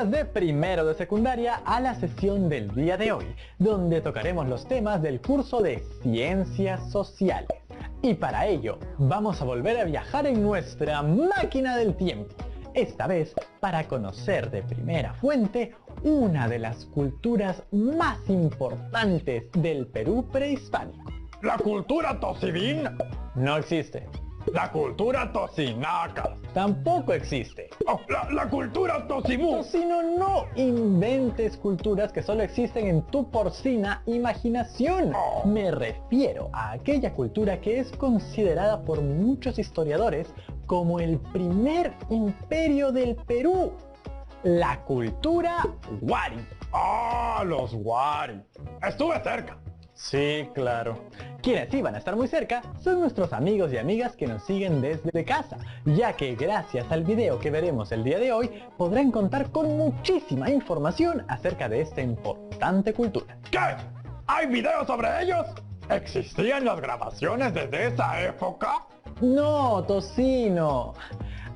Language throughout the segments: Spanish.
Bienvenidas de primero de secundaria a la sesión del día de hoy, donde tocaremos los temas del curso de Ciencias Sociales. Y para ello, vamos a volver a viajar en nuestra máquina del tiempo, esta vez para conocer de primera fuente una de las culturas más importantes del Perú prehispánico. ¿La cultura tosidín? No existe. ¿La cultura tosinaca? Tampoco existe. Oh, la cultura tosimú. Tocino, no inventes culturas que solo existen en tu porcina imaginación. Oh. Me refiero a aquella cultura que es considerada por muchos historiadores como el primer imperio del Perú. La cultura Wari. Ah, los Wari. Estuve cerca. Sí, claro. Quienes iban a estar muy cerca son nuestros amigos y amigas que nos siguen desde casa, ya que gracias al video que veremos el día de hoy podrán contar con muchísima información acerca de esta importante cultura. ¿Qué? ¿Hay videos sobre ellos? ¿Existían las grabaciones desde esa época? No, Tocino.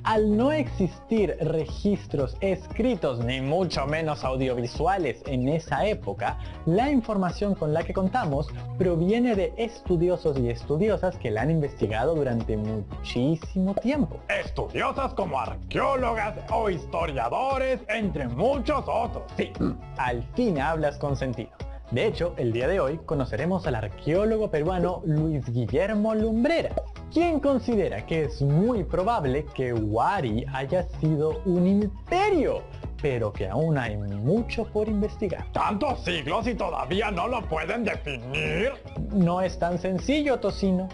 Al no existir registros escritos ni mucho menos audiovisuales en esa época, la información con la que contamos proviene de estudiosos y estudiosas que la han investigado durante muchísimo tiempo. Estudiosas como arqueólogas o historiadores, entre muchos otros. Sí, al fin hablas con sentido. De hecho, el día de hoy conoceremos al arqueólogo peruano Luis Guillermo Lumbrera, quien considera que es muy probable que Wari haya sido un imperio, pero que aún hay mucho por investigar. ¿Tantos siglos y todavía no lo pueden definir? No es tan sencillo, Tocino.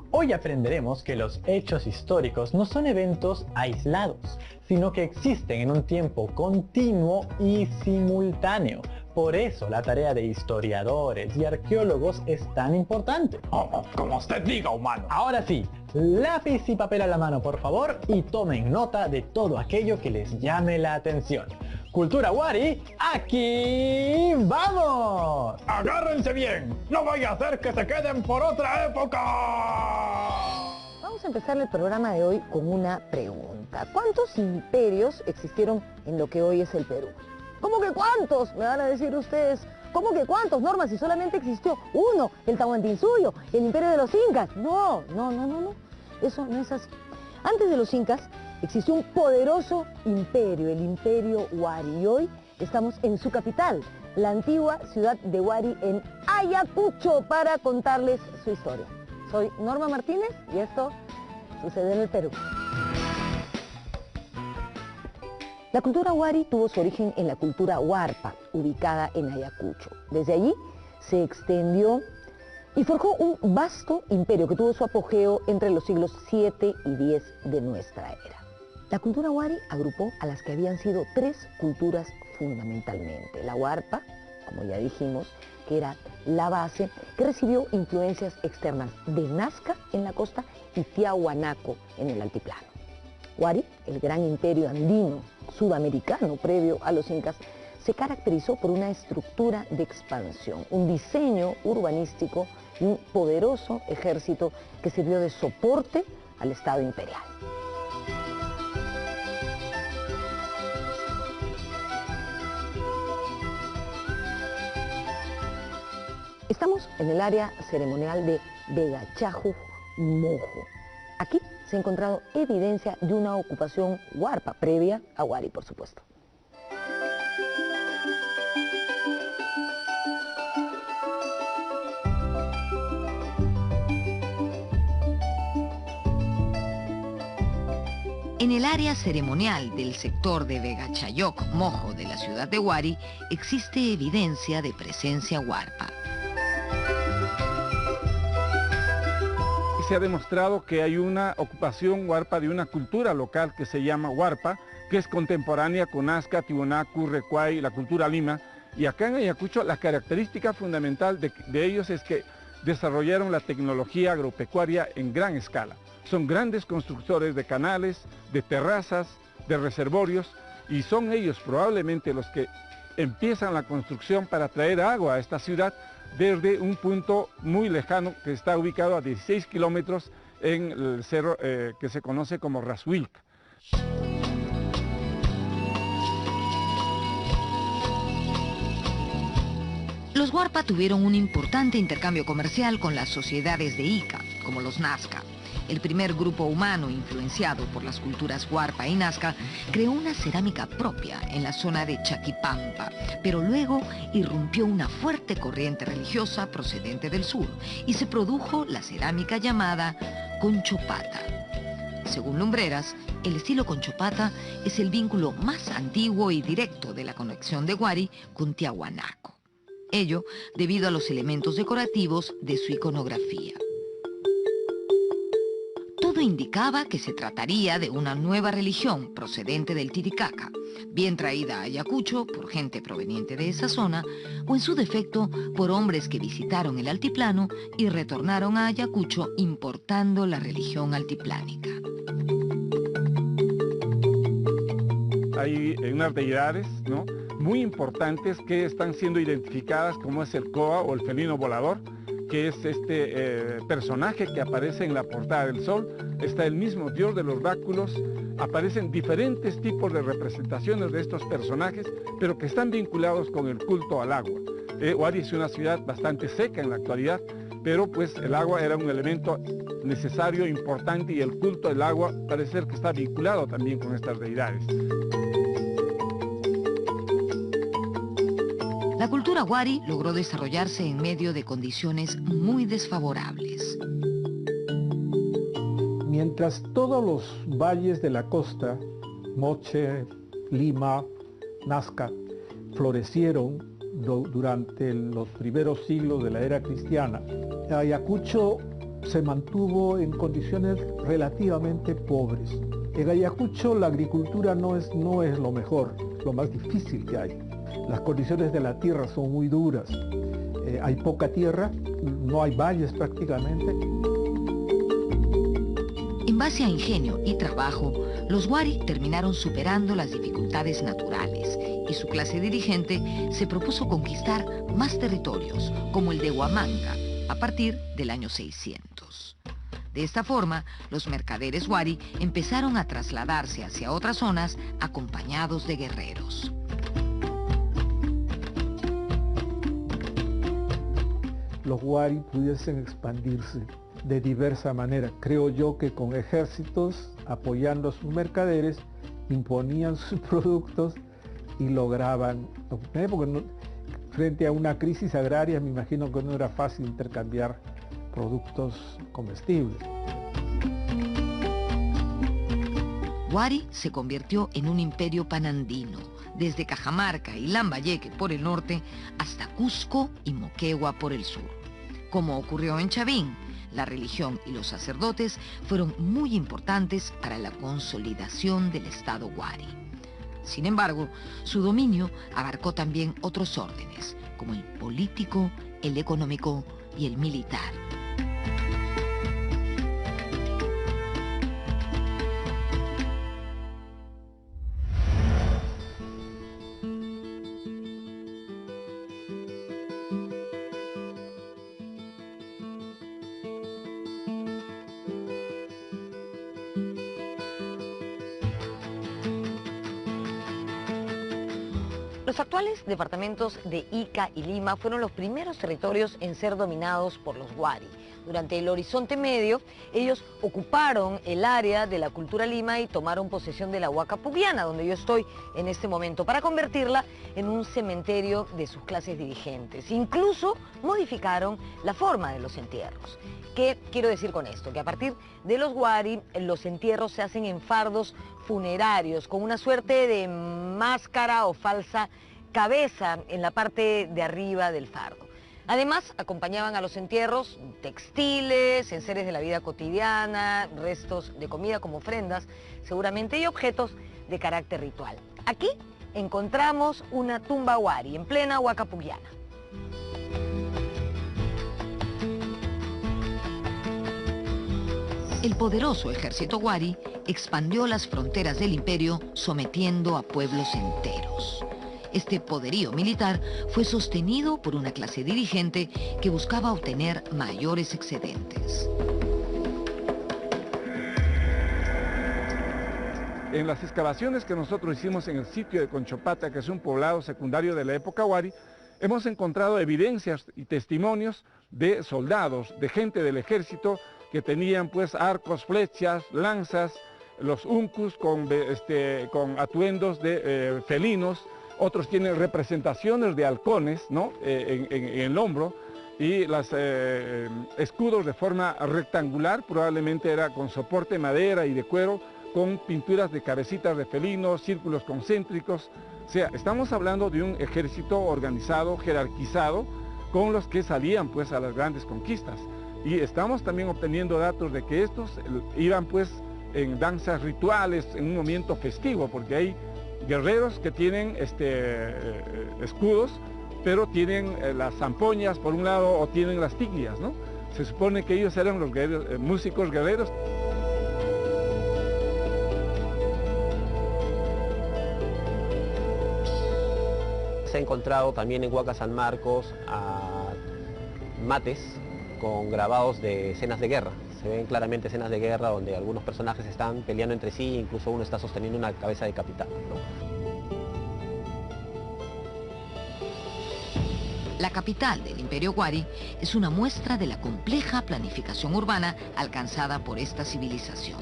Hoy aprenderemos que los hechos históricos no son eventos aislados, sino que existen en un tiempo continuo y simultáneo. Por eso la tarea de historiadores y arqueólogos es tan importante. Oh, como usted diga, humano. Ahora sí, lápiz y papel a la mano, por favor, y tomen nota de todo aquello que les llame la atención. Cultura Wari, ¡aquí vamos! ¡Agárrense bien! ¡No vaya a ser que se queden por otra época! Vamos a empezar el programa de hoy con una pregunta. ¿Cuántos imperios existieron en lo que hoy es el Perú? ¿Cómo que cuántos? Me van a decir ustedes. ¿Cómo que cuántos, Norma? Si solamente existió uno, el Tahuantinsuyo, el imperio de los incas. No. Eso no es así. Antes de los incas existió un poderoso imperio, el imperio Wari. Y hoy estamos en su capital, la antigua ciudad de Wari en Ayacucho, para contarles su historia. Soy Norma Martínez y esto sucede en el Perú. La cultura Wari tuvo su origen en la cultura Huarpa, ubicada en Ayacucho. Desde allí se extendió y forjó un vasto imperio que tuvo su apogeo entre los siglos 7 y 10 de nuestra era. La cultura Wari agrupó a las que habían sido tres culturas fundamentalmente. La Huarpa, como ya dijimos, que era la base, que recibió influencias externas de Nazca en la costa y Tiahuanaco en el altiplano. Wari, el gran imperio andino sudamericano previo a los incas, se caracterizó por una estructura de expansión, un diseño urbanístico y un poderoso ejército que sirvió de soporte al Estado imperial. Estamos en el área ceremonial de Vegachajuj Mojo. Aquí se ha encontrado evidencia de una ocupación huarpa previa a Wari, por supuesto. En el área ceremonial del sector de Vegachayoc Mojo de la ciudad de Wari existe evidencia de presencia huarpa. Se ha demostrado que hay una ocupación huarpa de una cultura local que se llama huarpa, que es contemporánea con Nazca, Tiwanaku, Recuay, la cultura Lima. Y acá en Ayacucho la característica fundamental de ellos es que desarrollaron la tecnología agropecuaria en gran escala. Son grandes constructores de canales, de terrazas, de reservorios, y son ellos probablemente los que empiezan la construcción para traer agua a esta ciudad desde un punto muy lejano que está ubicado a 16 kilómetros en el cerro que se conoce como Raswilk. Los Huarpa tuvieron un importante intercambio comercial con las sociedades de Ica, como los Nazca. El primer grupo humano influenciado por las culturas Huarpa y Nazca creó una cerámica propia en la zona de Chaquipampa, pero luego irrumpió una fuerte corriente religiosa procedente del sur y se produjo la cerámica llamada Conchopata. Según Lumbreras, el estilo Conchopata es el vínculo más antiguo y directo de la conexión de Huari con Tiahuanaco. Ello debido a los elementos decorativos de su iconografía. Todo indicaba que se trataría de una nueva religión procedente del Titicaca, bien traída a Ayacucho por gente proveniente de esa zona, o en su defecto por hombres que visitaron el altiplano y retornaron a Ayacucho importando la religión altiplánica. Hay unas deidades, ¿no?, muy importantes que están siendo identificadas, como es el Coa o el felino volador, que es este personaje que aparece en la portada del Sol. Está el mismo dios de los báculos, aparecen diferentes tipos de representaciones de estos personajes, pero que están vinculados con el culto al agua. Huari es una ciudad bastante seca en la actualidad, pero pues el agua era un elemento necesario, importante, y el culto del agua parece ser que está vinculado también con estas deidades. La cultura Huari logró desarrollarse en medio de condiciones muy desfavorables. Mientras todos los valles de la costa, Moche, Lima, Nazca, florecieron durante los primeros siglos de la era cristiana, Ayacucho se mantuvo en condiciones relativamente pobres. En Ayacucho la agricultura no es lo mejor, lo más difícil que hay. Las condiciones de la tierra son muy duras, hay poca tierra, no hay valles prácticamente. En base a ingenio y trabajo, los Huari terminaron superando las dificultades naturales y su clase dirigente se propuso conquistar más territorios, como el de Huamanga, a partir del año 600. De esta forma, los mercaderes Huari empezaron a trasladarse hacia otras zonas acompañados de guerreros. Los Huari pudiesen expandirse de diversa manera. Creo yo que con ejércitos apoyando a sus mercaderes, imponían sus productos y lograban obtener, porque frente a una crisis agraria me imagino que no era fácil intercambiar productos comestibles. Huari se convirtió en un imperio panandino, desde Cajamarca y Lambayeque por el norte hasta Cusco y Moquegua por el sur. Como ocurrió en Chavín, la religión y los sacerdotes fueron muy importantes para la consolidación del Estado Huari. Sin embargo, su dominio abarcó también otros órdenes, como el político, el económico y el militar. Los actuales departamentos de Ica y Lima fueron los primeros territorios en ser dominados por los Huari. Durante el Horizonte Medio, ellos ocuparon el área de la cultura Lima y tomaron posesión de la Huaca Pugliana, donde yo estoy en este momento, para convertirla en un cementerio de sus clases dirigentes. Incluso modificaron la forma de los entierros. ¿Qué quiero decir con esto? Que a partir de los Huari, los entierros se hacen en fardos funerarios, con una suerte de máscara o falsa cabeza en la parte de arriba del fardo. Además, acompañaban a los entierros textiles, enseres de la vida cotidiana, restos de comida como ofrendas, seguramente, y objetos de carácter ritual. Aquí encontramos una tumba Huari, en plena Huaca Pugliana. El poderoso ejército Huari expandió las fronteras del imperio sometiendo a pueblos enteros. Este poderío militar fue sostenido por una clase dirigente que buscaba obtener mayores excedentes. En las excavaciones que nosotros hicimos en el sitio de Conchopata, que es un poblado secundario de la época Huari, Hemos encontrado evidencias y testimonios de soldados, de gente del ejército que tenían pues arcos, flechas, lanzas, los uncus con atuendos de felinos, otros tienen representaciones de halcones, ¿no? en el hombro, y los escudos de forma rectangular, probablemente era con soporte de madera y de cuero, con pinturas de cabecitas de felinos, círculos concéntricos. O sea, estamos hablando de un ejército organizado, jerarquizado, con los que salían pues a las grandes conquistas. Y estamos también obteniendo datos de que estos iban pues en danzas rituales, en un momento festivo, porque hay guerreros que tienen escudos, pero tienen las zampoñas por un lado o tienen las tiglias, ¿no? Se supone que ellos eran los músicos guerreros. Se ha encontrado también en Huaca San Marcos mates con grabados de escenas de guerra. Se ven claramente escenas de guerra donde algunos personajes están peleando entre sí, incluso uno está sosteniendo una cabeza decapitada, ¿no? La capital del Imperio Wari es una muestra de la compleja planificación urbana alcanzada por esta civilización.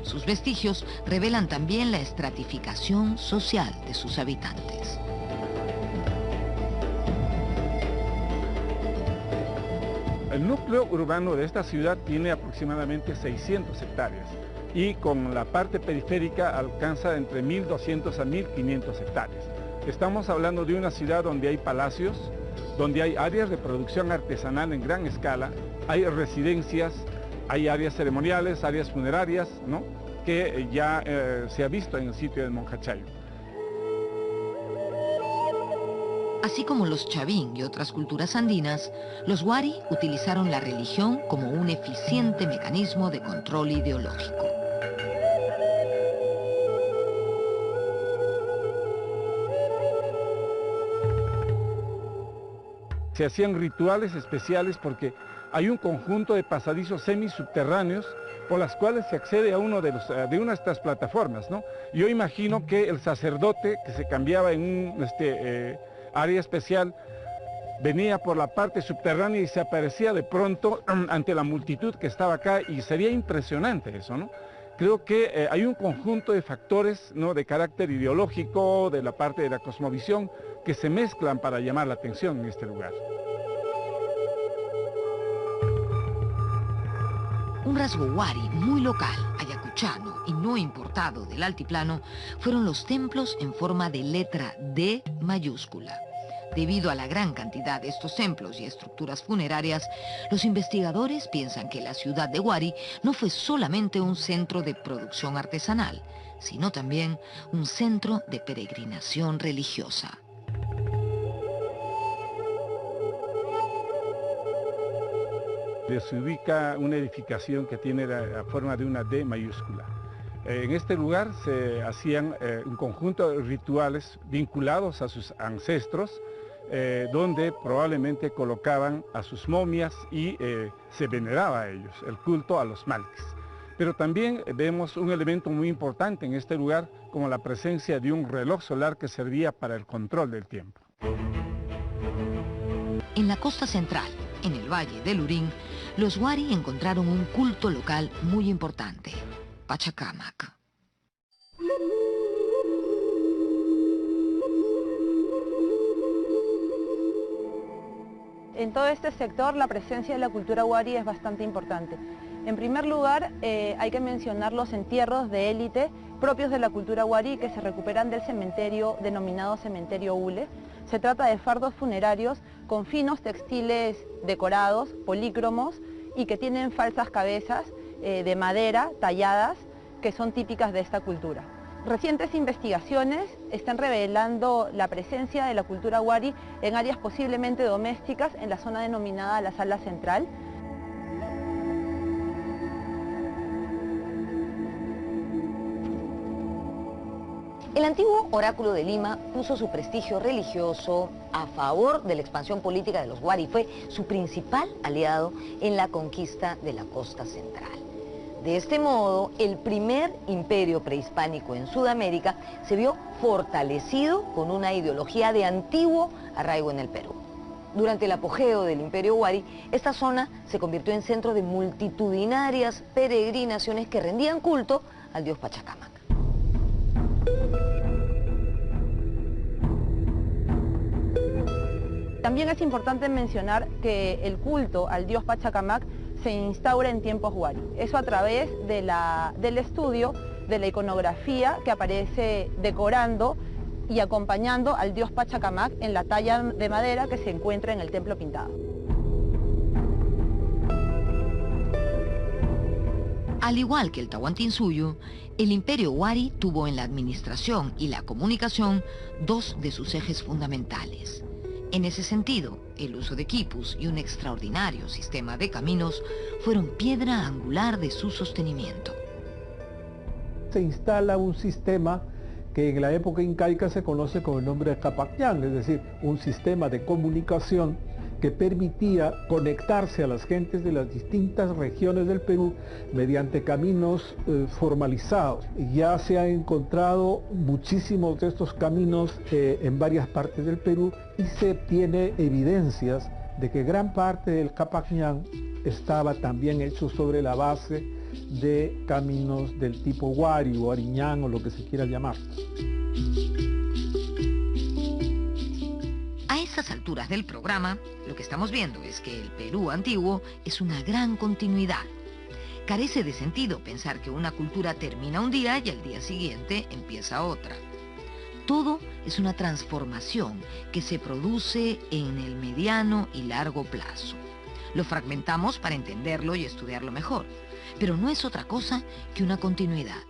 Sus vestigios revelan también la estratificación social de sus habitantes. El núcleo urbano de esta ciudad tiene aproximadamente 600 hectáreas y con la parte periférica alcanza entre 1.200 a 1.500 hectáreas. Estamos hablando de una ciudad donde hay palacios, donde hay áreas de producción artesanal en gran escala, hay residencias, hay áreas ceremoniales, áreas funerarias, ¿no? Que ya se ha visto en el sitio de Monjachayo. Así como los chavín y otras culturas andinas, los wari utilizaron la religión como un eficiente mecanismo de control ideológico. Se hacían rituales especiales porque hay un conjunto de pasadizos semisubterráneos por las cuales se accede a una de una de estas plataformas, ¿no? Yo imagino que el sacerdote que se cambiaba en un área especial venía por la parte subterránea y se aparecía de pronto ante la multitud que estaba acá y sería impresionante eso, ¿no? Creo que hay un conjunto de factores, ¿no? De carácter ideológico, de la parte de la cosmovisión, que se mezclan para llamar la atención en este lugar. Un rasgo wari muy local, ayacuchano y no importado del altiplano fueron los templos en forma de letra D mayúscula. Debido a la gran cantidad de estos templos y estructuras funerarias, los investigadores piensan que la ciudad de Wari no fue solamente un centro de producción artesanal, sino también un centro de peregrinación religiosa. Se ubica una edificación que tiene la forma de una D mayúscula. En este lugar se hacían un conjunto de rituales vinculados a sus ancestros, donde probablemente colocaban a sus momias y se veneraba a ellos, el culto a los malquis. Pero también vemos un elemento muy importante en este lugar, como la presencia de un reloj solar que servía para el control del tiempo. En la costa central, en el valle del Lurín, los wari encontraron un culto local muy importante, Pachacamac. En todo este sector la presencia de la cultura wari es bastante importante. En primer lugar, hay que mencionar los entierros de élite propios de la cultura wari que se recuperan del cementerio denominado Cementerio Hule. Se trata de fardos funerarios con finos textiles decorados, polícromos y que tienen falsas cabezas de madera talladas que son típicas de esta cultura. Recientes investigaciones están revelando la presencia de la cultura wari en áreas posiblemente domésticas en la zona denominada la Sala Central. El antiguo oráculo de Lima puso su prestigio religioso a favor de la expansión política de los wari. Fue su principal aliado en la conquista de la costa central. De este modo, el primer imperio prehispánico en Sudamérica se vio fortalecido con una ideología de antiguo arraigo en el Perú. Durante el apogeo del Imperio Huari, esta zona se convirtió en centro de multitudinarias peregrinaciones que rendían culto al dios Pachacamac. También es importante mencionar que el culto al dios Pachacamac se instaura en tiempos Huari. Eso a través del estudio de la iconografía que aparece decorando y acompañando al dios Pachacamac en la talla de madera que se encuentra en el templo pintado. Al igual que el Tahuantinsuyo, el Imperio Huari tuvo en la administración y la comunicación dos de sus ejes fundamentales. En ese sentido, el uso de quipus y un extraordinario sistema de caminos fueron piedra angular de su sostenimiento. Se instala un sistema que en la época incaica se conoce con el nombre de Capacñán, es decir, un sistema de comunicación que permitía conectarse a las gentes de las distintas regiones del Perú mediante caminos formalizados. Ya se han encontrado muchísimos de estos caminos en varias partes del Perú y se tiene evidencias de que gran parte del Capacñán estaba también hecho sobre la base de caminos del tipo Huari o Ariñán o lo que se quiera llamar. A estas alturas del programa, lo que estamos viendo es que el Perú antiguo es una gran continuidad. Carece de sentido pensar que una cultura termina un día y al día siguiente empieza otra. Todo es una transformación que se produce en el mediano y largo plazo. Lo fragmentamos para entenderlo y estudiarlo mejor, pero no es otra cosa que una continuidad.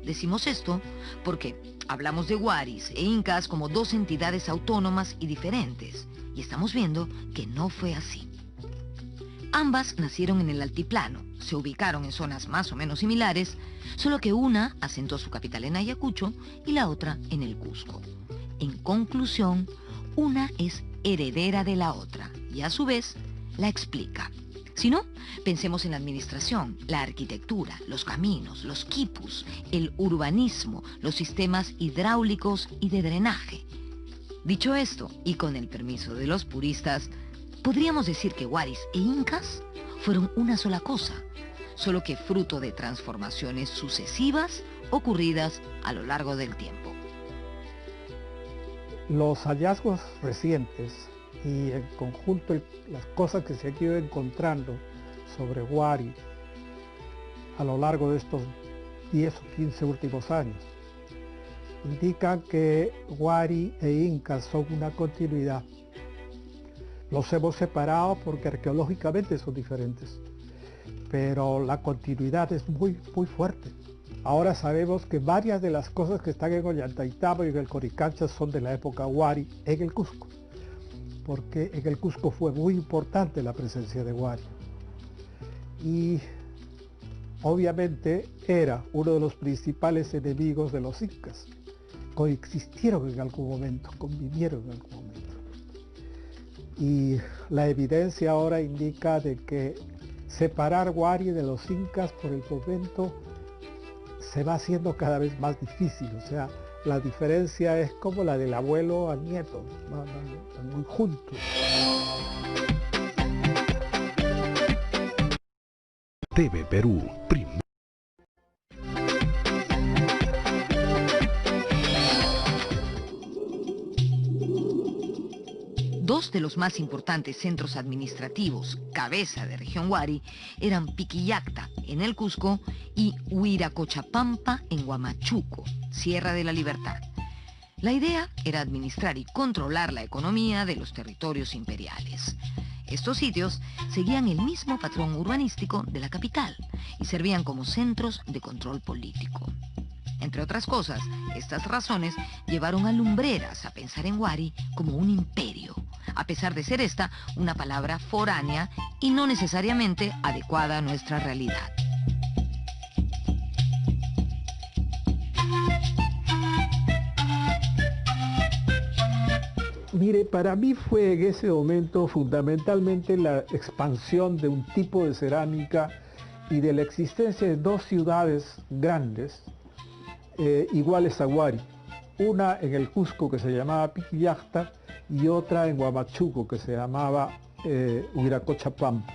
Decimos esto porque hablamos de huaris e incas como dos entidades autónomas y diferentes, y estamos viendo que no fue así. Ambas nacieron en el altiplano, se ubicaron en zonas más o menos similares, solo que una asentó su capital en Ayacucho y la otra en el Cusco. En conclusión, una es heredera de la otra y a su vez la explica. Si no, pensemos en la administración, la arquitectura, los caminos, los quipus, el urbanismo, los sistemas hidráulicos y de drenaje. Dicho esto, y con el permiso de los puristas, podríamos decir que huaris e incas fueron una sola cosa, solo que fruto de transformaciones sucesivas ocurridas a lo largo del tiempo. Los hallazgos recientes y en conjunto las cosas que se han ido encontrando sobre Huari a lo largo de estos 10 o 15 últimos años indican que Huari e Incas son una continuidad. Los hemos separado porque arqueológicamente son diferentes, pero la continuidad es muy fuerte. Ahora sabemos que varias de las cosas que están en Ollantaytambo y en el Coricancha son de la época Huari en el Cusco, porque en el Cusco fue muy importante la presencia de Huari. Y obviamente era uno de los principales enemigos de los incas. Coexistieron en algún momento, convivieron en algún momento. Y la evidencia ahora indica de que separar Huari de los incas por el momento se va haciendo cada vez más difícil. O sea, la diferencia es como la del abuelo al nieto, están muy juntos. TV Perú, Dos de los más importantes centros administrativos, cabeza de región Huari, eran Piquillacta, en el Cusco, y Huiracochapampa, en Huamachuco, Sierra de la Libertad. La idea era administrar y controlar la economía de los territorios imperiales. Estos sitios seguían el mismo patrón urbanístico de la capital y servían como centros de control político. Entre otras cosas, estas razones llevaron a Lumbreras a pensar en Huari como un imperio, a pesar de ser esta una palabra foránea y no necesariamente adecuada a nuestra realidad. Mire, para mí fue en ese momento fundamentalmente la expansión de un tipo de cerámica y de la existencia de dos ciudades grandes iguales a Huari. Una en el Cusco que se llamaba Piquillacta y otra en Huamachuco que se llamaba Huiracocha-Pampa.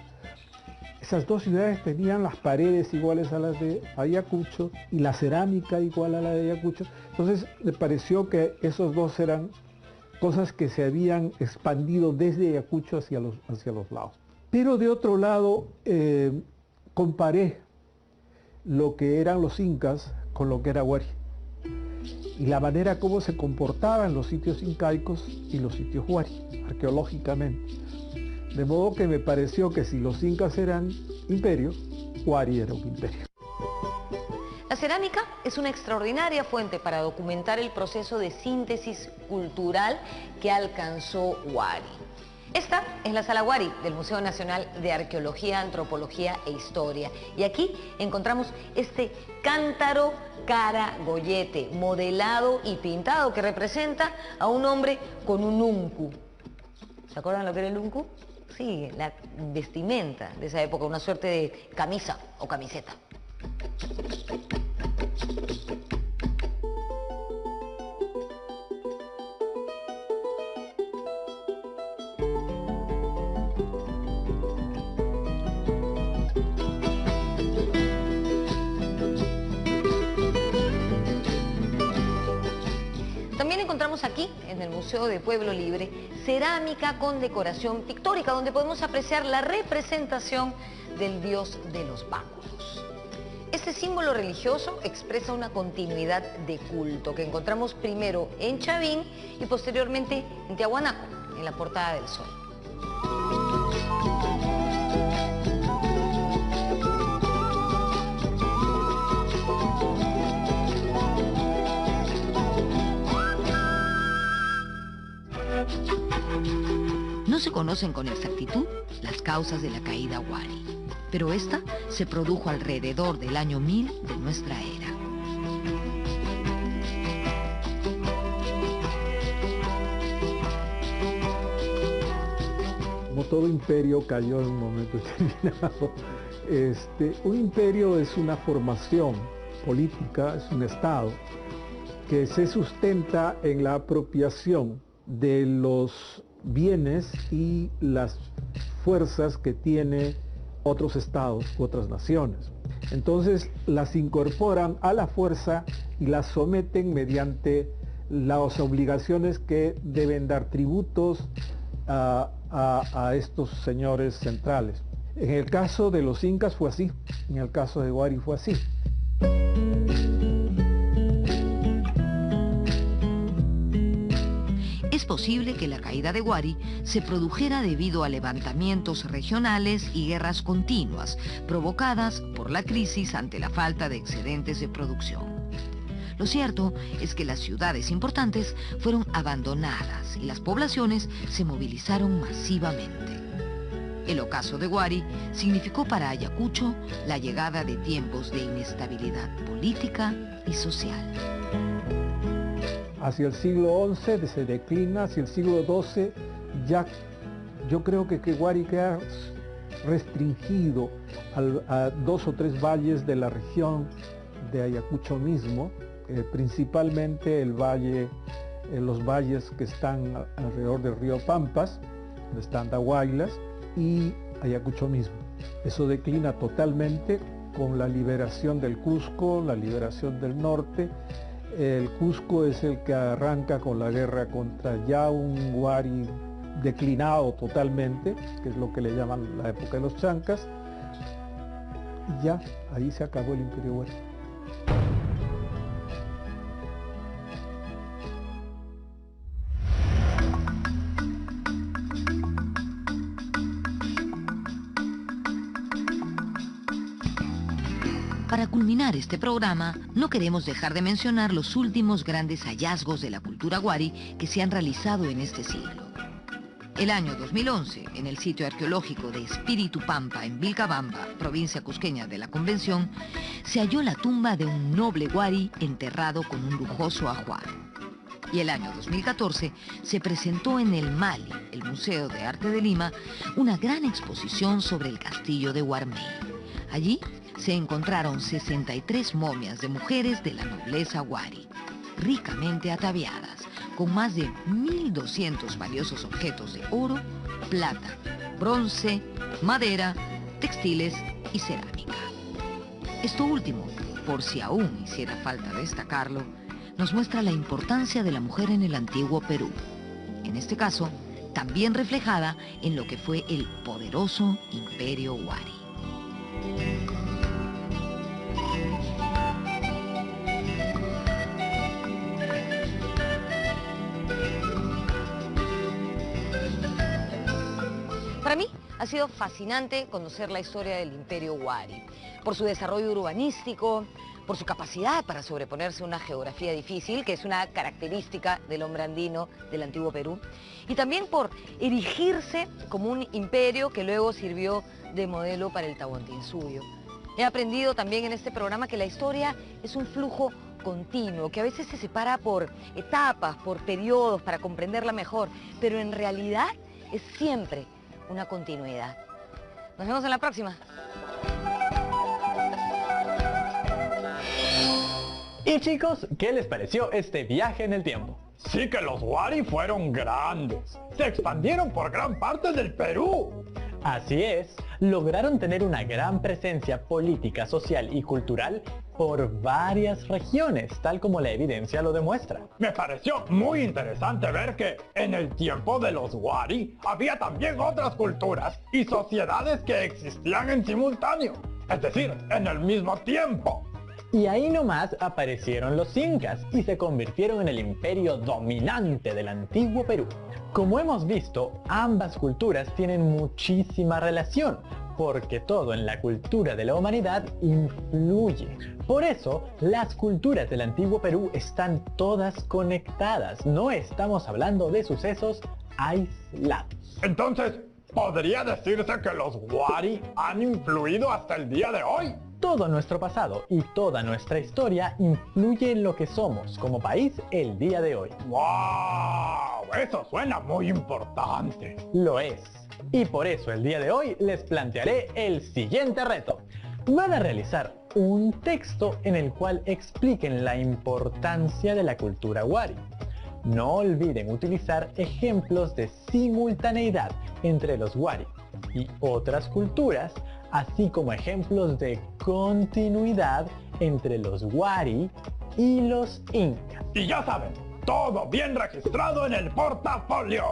Esas dos ciudades tenían las paredes iguales a las de Ayacucho y la cerámica igual a la de Ayacucho. Entonces me pareció que esos dos eran cosas que se habían expandido desde Ayacucho hacia los lados. Pero de otro lado, comparé lo que eran los incas con lo que era Huari. Y la manera como se comportaban los sitios incaicos y los sitios Huari, arqueológicamente. De modo que me pareció que si los incas eran imperio, Huari era un imperio. La cerámica es una extraordinaria fuente para documentar el proceso de síntesis cultural que alcanzó Huari. Esta es la Sala Huari del Museo Nacional de Arqueología, Antropología e Historia. Y aquí encontramos este cántaro caragollete, modelado y pintado, que representa a un hombre con un uncu. ¿Se acuerdan lo que era el uncu? Sí, la vestimenta de esa época, una suerte de camisa o camiseta. Encontramos aquí, en el Museo de Pueblo Libre, cerámica con decoración pictórica, donde podemos apreciar la representación del dios de los báculos. Este símbolo religioso expresa una continuidad de culto que encontramos primero en Chavín y posteriormente en Tiahuanaco, en la Portada del Sol. No se conocen con exactitud las causas de la caída Huari, pero esta se produjo alrededor del año 1000 de nuestra era. Como todo imperio cayó en un momento determinado. Un imperio es una formación política, es un estado que se sustenta en la apropiación de los bienes y las fuerzas que tiene otros estados u otras naciones. Entonces las incorporan a la fuerza y las someten mediante las obligaciones que deben dar tributos a estos señores centrales. En el caso de los incas fue así, en el caso de Huari fue así. Es posible que la caída de Huari se produjera debido a levantamientos regionales y guerras continuas, provocadas por la crisis ante la falta de excedentes de producción. Lo cierto es que las ciudades importantes fueron abandonadas y las poblaciones se movilizaron masivamente. El ocaso de Huari significó para Ayacucho la llegada de tiempos de inestabilidad política y social. Hacia el siglo XI se declina, hacia el siglo XII ya yo creo que Huari queda restringido a 2 o 3 valles de la región de Ayacucho mismo, principalmente el valle, los valles que están alrededor del río Pampas, donde están Andahuaylas, y Ayacucho mismo. Eso declina totalmente con la liberación del Cusco, la liberación del norte. El Cusco es el que arranca con la guerra contra ya un Huari declinado totalmente, que es lo que le llaman la época de los Chancas, y ya, ahí se acabó el Imperio Huari. Para culminar este programa, no queremos dejar de mencionar los últimos grandes hallazgos de la cultura Huari que se han realizado en este siglo. El año 2011, en el sitio arqueológico de Espíritu Pampa, en Vilcabamba, provincia cusqueña de la Convención, se halló la tumba de un noble Huari enterrado con un lujoso ajuar. Y el año 2014 se presentó en el Mali, el Museo de Arte de Lima, una gran exposición sobre el castillo de Huarmey. Allí se encontraron 63 momias de mujeres de la nobleza Wari, ricamente ataviadas, con más de 1.200 valiosos objetos de oro, plata, bronce, madera, textiles y cerámica. Esto último, por si aún hiciera falta destacarlo, nos muestra la importancia de la mujer en el antiguo Perú. En este caso, también reflejada en lo que fue el poderoso Imperio Wari. Para mí ha sido fascinante conocer la historia del Imperio Wari, por su desarrollo urbanístico, por su capacidad para sobreponerse a una geografía difícil, que es una característica del hombre andino del antiguo Perú, y también por erigirse como un imperio que luego sirvió de modelo para el Tahuantinsuyo. He aprendido también en este programa que la historia es un flujo continuo, que a veces se separa por etapas, por periodos, para comprenderla mejor, pero en realidad es siempre una continuidad. Nos vemos en la próxima. Y chicos, ¿qué les pareció este viaje en el tiempo? Sí que los Wari fueron grandes. Se expandieron por gran parte del Perú. Así es, lograron tener una gran presencia política, social y cultural por varias regiones, tal como la evidencia lo demuestra. Me pareció muy interesante ver que en el tiempo de los Wari había también otras culturas y sociedades que existían en simultáneo, es decir, en el mismo tiempo. Y ahí nomás aparecieron los incas y se convirtieron en el imperio dominante del antiguo Perú. Como hemos visto, ambas culturas tienen muchísima relación, porque todo en la cultura de la humanidad influye. Por eso, las culturas del antiguo Perú están todas conectadas, no estamos hablando de sucesos aislados. Entonces, ¿podría decirse que los Wari han influido hasta el día de hoy? Todo nuestro pasado y toda nuestra historia influye en lo que somos como país el día de hoy. ¡Wow! Eso suena muy importante. Lo es. Y por eso el día de hoy les plantearé el siguiente reto. Van a realizar un texto en el cual expliquen la importancia de la cultura Wari. No olviden utilizar ejemplos de simultaneidad entre los Wari y otras culturas, así como ejemplos de continuidad entre los Wari y los incas. Y ya saben, todo bien registrado en el portafolio.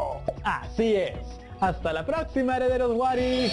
Así es. Hasta la próxima, herederos Wari.